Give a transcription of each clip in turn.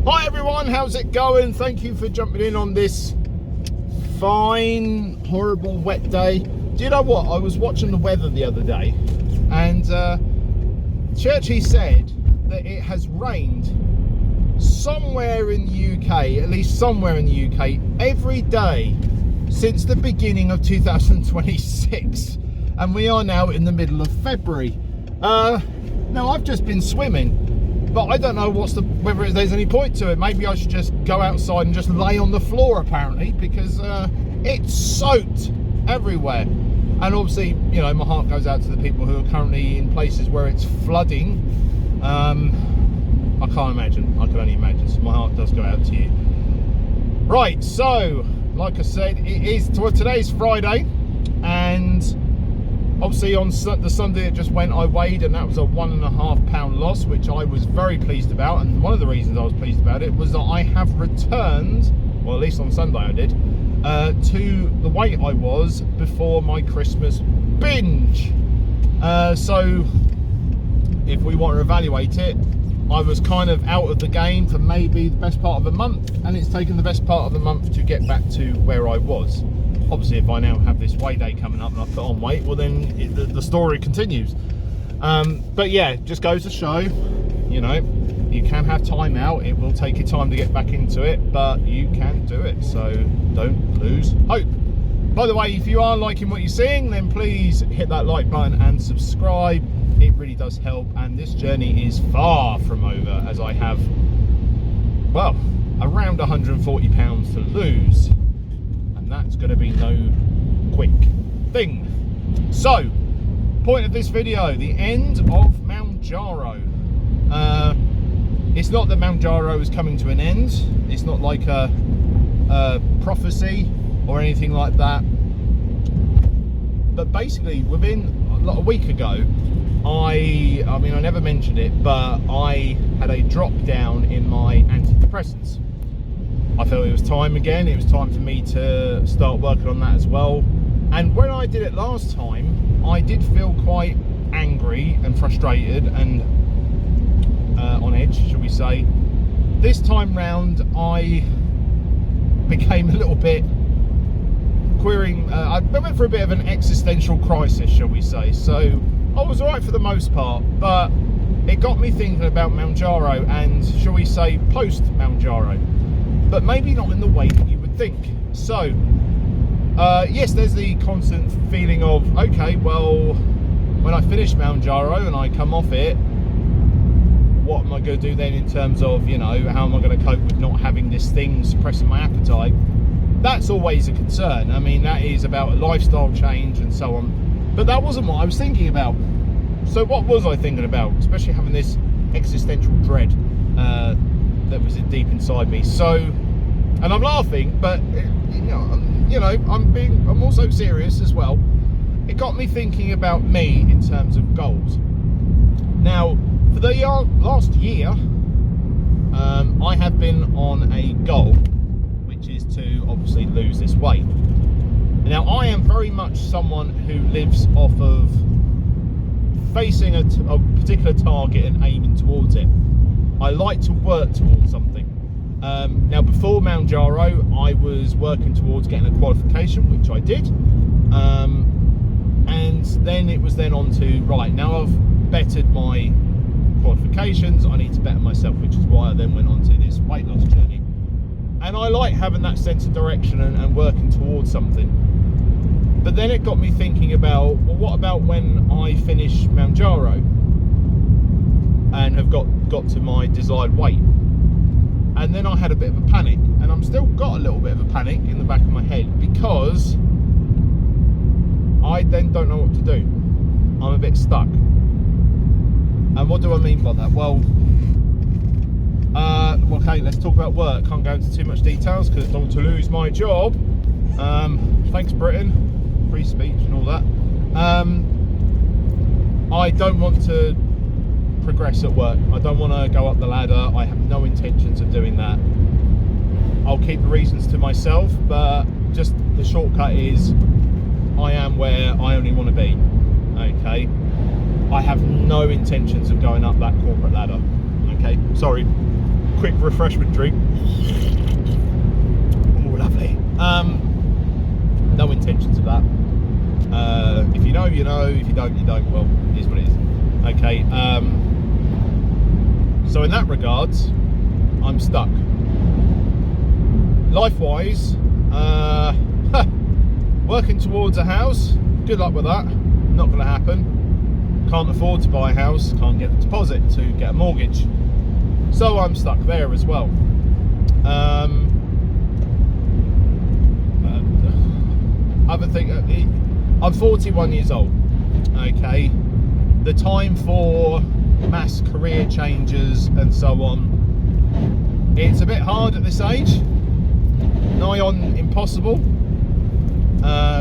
Hi everyone, how's it going? Thank you for jumping in on this fine, horrible, wet day. Do you know what? I was watching the weather the other day, and Churchy said that it has rained somewhere in the UK, at least somewhere in the UK, every day since the beginning of 2026. And we are now in the middle of February. Now, I've just been swimming, but I don't know whether there's any point to it. Maybe I should just go outside and just lay on the floor, apparently, because it's soaked everywhere. And obviously, you know, my heart goes out to the people who are currently in places where it's flooding. I can't imagine. I can only imagine. So my heart does go out to you. Right, so like I said, today's Friday, and obviously on the Sunday it just went, I weighed, and that was a 1.5 pound loss, which I was very pleased about. And one of the reasons I was pleased about it was that I have returned, well, at least on Sunday I did, to the weight I was before my Christmas binge. So if we want to evaluate it, I was kind of out of the game for maybe the best part of a month, and it's taken the best part of the month to get back to where I was. Obviously, if I now have this weigh day coming up and I put on weight, well then the story continues. But yeah, just goes to show, you know, you can have time out. It will take you time to get back into it, but you can do it, so don't lose hope. By the way, if you are liking what you're seeing, then please hit that like button and subscribe. It really does help, and this journey is far from over, as I have, well, around 140 pounds to lose, and that's going to be no quick thing. So, point of this video, the end of Mounjaro. It's not that Mounjaro is coming to an end. It's not like a prophecy or anything like that. But basically, within a week ago, I mean, I never mentioned it, but I had a drop down in my antidepressants. I felt it was time again. It was time for me to start working on that as well. And when I did it last time, I did feel quite angry and frustrated and on edge, shall we say. This time round, I became a little bit querying. I went for a bit of an existential crisis, shall we say. So I was alright for the most part, but it got me thinking about Mounjaro and, shall we say, post Mounjaro, but maybe not in the way that you would think. So yes, there's the constant feeling of, okay, well, when I finish Mounjaro and I come off it, what am I going to do then in terms of, you know, how am I going to cope with not having this thing suppressing my appetite? That's always a concern. I mean, that is about a lifestyle change and so on. But that wasn't what I was thinking about. So what was I thinking about? Especially having this existential dread that was deep inside me. So, and I'm laughing, but I'm also serious as well. It got me thinking about me in terms of goals. Now, for the last year, I have been on a goal, which is to obviously lose this weight. Now, I am very much someone who lives off of facing a particular target and aiming towards it. I like to work towards something. Now, before Mounjaro, I was working towards getting a qualification, which I did. And then it was then on to, right, now I've bettered my qualifications, I need to better myself, which is why I then went on to this weight loss journey. And I like having that sense of direction and working towards something. But then it got me thinking about, well, what about when I finish Mounjaro and have got to my desired weight? And then I had a bit of a panic, and I'm still got a little bit of a panic in the back of my head, because I then don't know what to do. I'm a bit stuck. And what do I mean by that? Well, okay, let's talk about work. Can't go into too much details because I don't want to lose my job. Thanks, Britain. Free speech and all that. I don't want to progress at work. I don't want to go up the ladder. I have no intentions of doing that. I'll keep the reasons to myself, but just the shortcut is I am where I only want to be. Okay, I have no intentions of going up that corporate ladder. Okay, sorry, quick refreshment drink. Oh, lovely. No intentions of that. If you know, you know. If you don't, you don't. Well, it is what it is. Okay. So in that regards, I'm stuck. Life-wise, working towards a house. Good luck with that. Not going to happen. Can't afford to buy a house. Can't get the deposit to get a mortgage. So I'm stuck there as well. Other thing, I'm 41 years old. Okay, the time for mass career changes and so on, it's a bit hard at this age, nigh on impossible,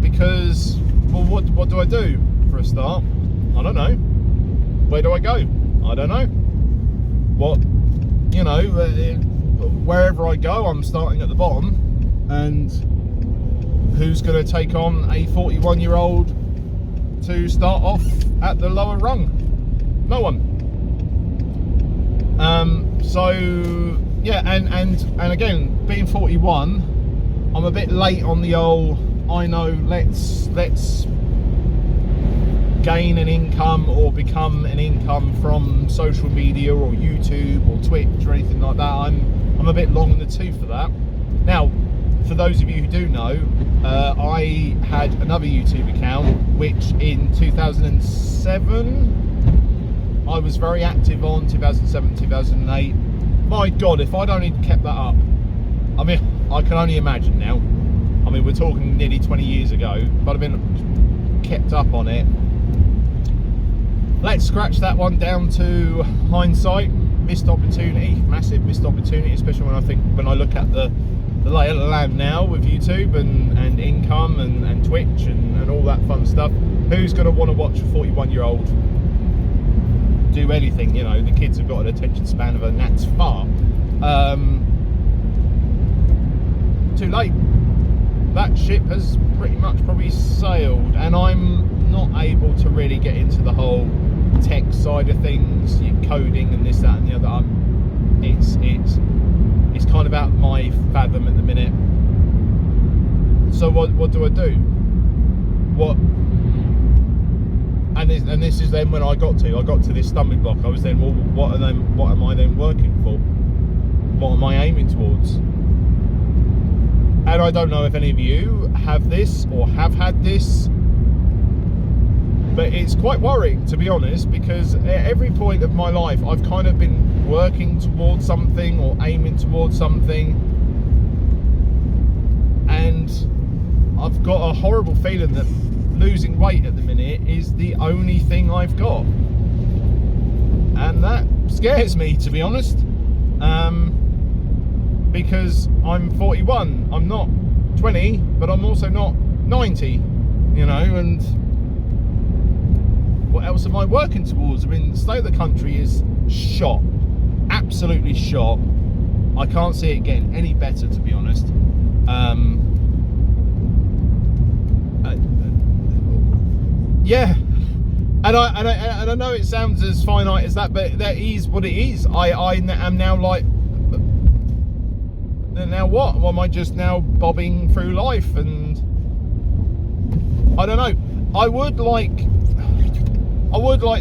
because, well, what do I do for a start? I don't know. Where do I go? I don't know. What, you know, wherever I go, I'm starting at the bottom, and who's going to take on a 41-year-old to start off at the lower rung? No one. So yeah, and again, being 41, I'm a bit late on the old, I know, let's gain an income or become an income from social media or YouTube or Twitch or anything like that. I'm a bit long in the tooth for that. Now, for those of you who do know, I had another YouTube account which in 2007 I was very active on. 2007, 2008. My God, if I'd only kept that up, I mean, I can only imagine now. I mean, we're talking nearly 20 years ago, but I've been kept up on it. Let's scratch that one down to hindsight. Missed opportunity, massive missed opportunity, especially when I look at the lay of the land now with YouTube and income and Twitch and all that fun stuff. Who's going to want to watch a 41-year-old do anything? You know, the kids have got an attention span of a gnat's far. Too late. That ship has pretty much probably sailed, and I'm not able to really get into the whole tech side of things, coding and this, that and the other. It's kind of out of my fathom at the minute. So what do I do? What? And this is then when I got to this stumbling block. I was then, well, what am I then working for? What am I aiming towards? And I don't know if any of you have this or have had this, but it's quite worrying, to be honest, because at every point of my life I've kind of been working towards something or aiming towards something, and I've got a horrible feeling that losing weight at the minute is the only thing I've got, and that scares me, to be honest, because I'm 41. I'm not 20, but I'm also not 90, you know, and what else am I working towards? I mean, the state of the country is shot, absolutely shot. I can't see it getting any better, to be honest. Yeah, and I know it sounds as finite as that, but that is what it is. I am now like, now what? Well, am I just now bobbing through life? And I don't know. I would like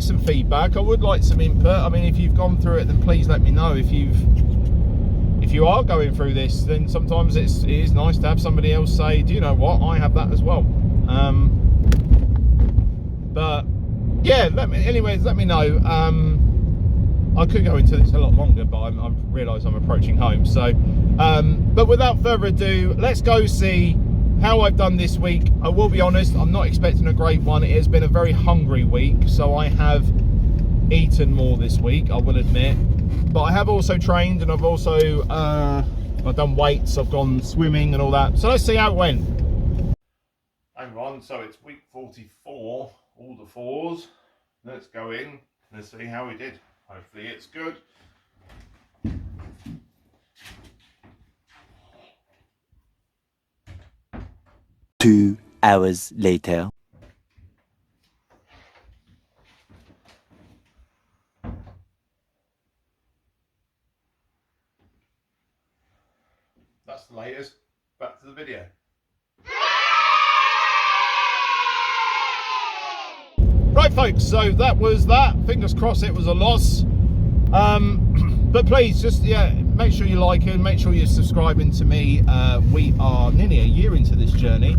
some feedback. I would like some input. I mean, if you've gone through it, then please let me know. If you are going through this, then sometimes it is nice to have somebody else say, do you know what, I have that as well. But yeah, let me know. I could go into this a lot longer, but I realise I'm approaching home. So, but without further ado, let's go see how I've done this week. I will be honest, I'm not expecting a great one. It has been a very hungry week, so I have eaten more this week, I will admit. But I have also trained, and I've also I've done weights, I've gone swimming and all that. So let's see how it went. Hang on, so it's week 44, all the fours. Let's go in, let's see how we did. Hopefully it's good. 2 hours later. that's the latest. Back to the video. Right, folks, so that was that. Fingers crossed it was a loss. But please, just, yeah, make sure you like it, make sure you're subscribing to me. We are nearly a year into this journey.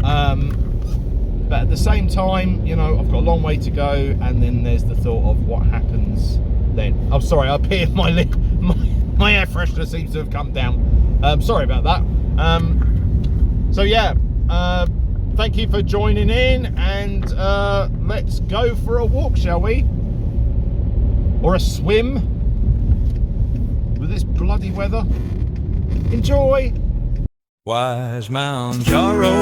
But at the same time, you know, I've got a long way to go, and then there's the thought of what happens then. Oh, sorry, up here, my air freshener seems to have come down. Sorry about that. So yeah, thank you for joining in, and let's go for a walk, shall we? Or a swim with this bloody weather. Enjoy. Wise Mounjaro,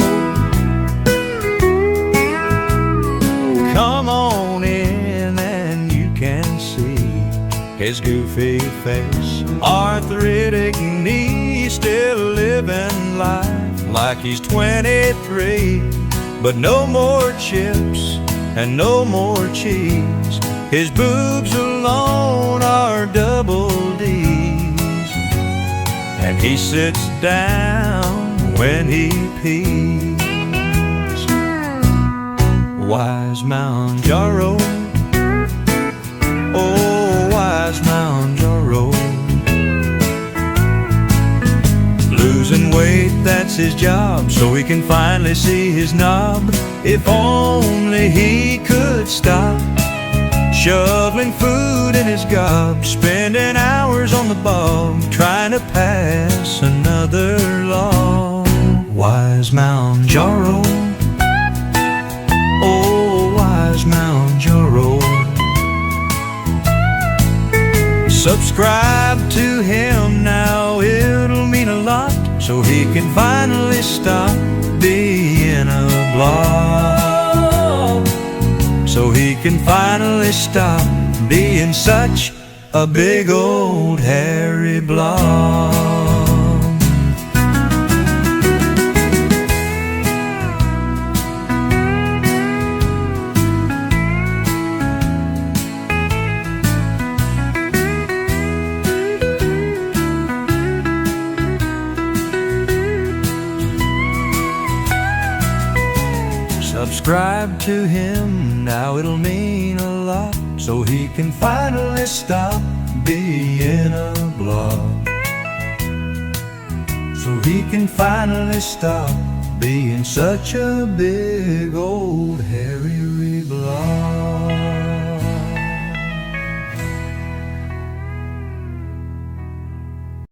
come on in and you can see his goofy face, arthritic knee, still living life like he's 23. But no more chips and no more cheese, his boobs alone are double D's, and he sits down when he pees. Wise Mounjaro, oh wise Mounjaro, losing weight, that's his job, so he can finally see his knob. If only he could stop shoveling food in his gob, spending hours on the bog trying to pass another law. Wise Mounjaro, oh wise Mounjaro, subscribe to him now, it'll mean a lot, so he can finally stop being a blob, so he can finally stop being such a big old hairy blob. Subscribe to him now, it'll mean a lot, so he can finally stop being a blob, so he can finally stop being such a big old hairy blob.